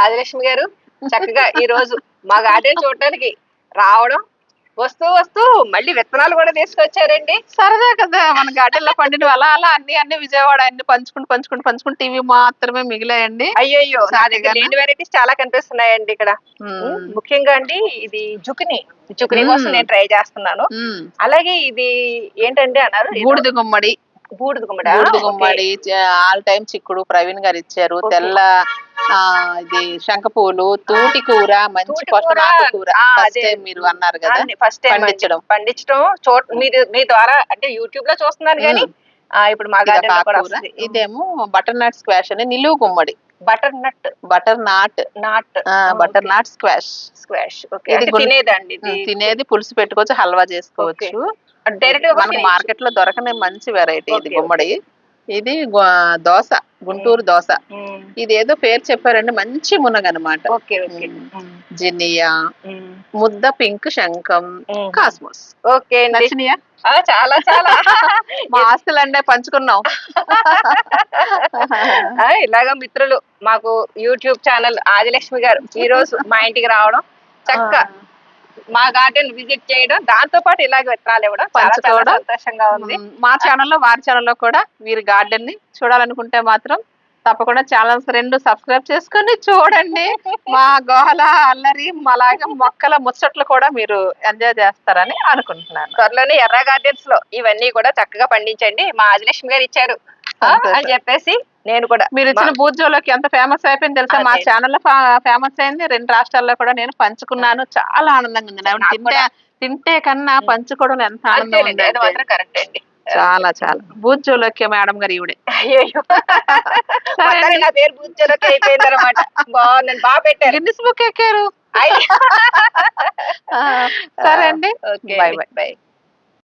ఆదిలక్ష్మి గారు చక్కగా ఈ రోజు మా గార్డెన్ చూడటానికి రావడం, వస్తూ వస్తూ మళ్ళీ విత్తనాలు కూడా తీసుకొచ్చారండి. సరదా కదా మన గార్డెన్ లో పండినవి. అలా అలా అన్ని విజయవాడ అన్ని పంచుకుంటూ టీవీ మాత్రమే మిగిలాయండి. అయ్యయ్యో, నా దగ్గర చక్కగాను. లేని వెరైటీస్ చాలా కనిపిస్తున్నాయండి ఇక్కడ. ముఖ్యంగా అండి ఇది జుకినీ కోసం నేను ట్రై చేస్తున్నాను. అలాగే ఇది ఏంటండి అన్నారు, బూడిద గుమ్మడి. బూడిద బూడిద గుమ్మడి. గుమ్మడి ఆల్ టైమ్ చిక్కుడు ప్రవీణ్ గారు ఇచ్చారు. తెల్ల ఇది శంఖ పూలు, తూటి కూర, మంచి పట్టునాటు కూర. ఫస్ట్ టైం మీరు అన్నారు కదా ఫస్ట్ టైం పండించడం మీరు మీ ద్వారా అంటే యూట్యూబ్ లో చూస్తున్నాను కానీ ఇప్పుడు మా గార్డెన్ లో కూడా వస్తుంది. ఇదేమో బటర్ నట్ స్క్వాష్ అని నిలువు గుమ్మడి. Butter not squash. ఇది తినేదండి, తినేది పులుసు పెట్టుకోవచ్చు, హల్వా చేసుకోవచ్చు. మనకి మార్కెట్ లో దొరకని మంచి వెరైటీ ఇది గుమ్మడి. ఇది దోస, గుంటూరు దోస. ఇదేదో పేరు చెప్పారండి, మంచి మునగనమాట. జినియా, ముద్ద పింక్ శంఖం, కాస్మోస్. ఓకే, నచ్చినాయా? చాలా చాలా మా ఆస్తులండే పంచుకున్నాం. ఇలాగా మిత్రులు మాకు యూట్యూబ్ ఛానల్ ఆదిలక్ష్మి గారు ఈ రోజు మా ఇంటికి రావడం, చక్కగా మా గార్డెన్ విజిట్ చేయడం, దాంతో పాటు ఇలాగ విత్తనాలు ఇవ్వడం పంచుకోవడం సంతోషంగా ఉంది. మా ఛానల్లో వారి ఛానల్లో కూడా మీరు గార్డెన్ ని చూడాలనుకుంటే మాత్రం తప్పకుండా ఛానల్స్ 2 సబ్స్క్రైబ్ చేసుకొని చూడండి. మా గోహల అల్లరి అలాగే మొక్కల ముచ్చట్లు కూడా మీరు ఎంజాయ్ చేస్తారని అనుకుంటున్నాను. త్వరలోనే ఎర్ర గార్డెన్స్ లో ఇవన్నీ కూడా చక్కగా పండించండి, మా ఆదిలక్ష్మి గారు ఇచ్చారు అని చెప్పేసి నేను కూడా. మీరు ఇచ్చిన బూజోలోకి ఎంత ఫేమస్ అయిపోయింది తెలుసా? మా ఛానల్లో ఫేమస్ అయింది, 2 రాష్ట్రాల్లో కూడా నేను పంచుకున్నాను. చాలా ఆనందంగా ఉంది. తింటే కన్నా పంచుకోవడం ఎంత ఆనందం ఉంది. కరెక్ట్ అండి, చాలా చాలా. బూజోలోకి మేడం గారు ఈవిడే. అయ్యో, నా పేరు బూజోలోకి అయిపోయింది అనమాట. బాగుందండి, బాగా పెట్టారు. గిన్నిస్ బుక్ ఎక్కారు. సరే సరే అండి, ఓకే, బై బై.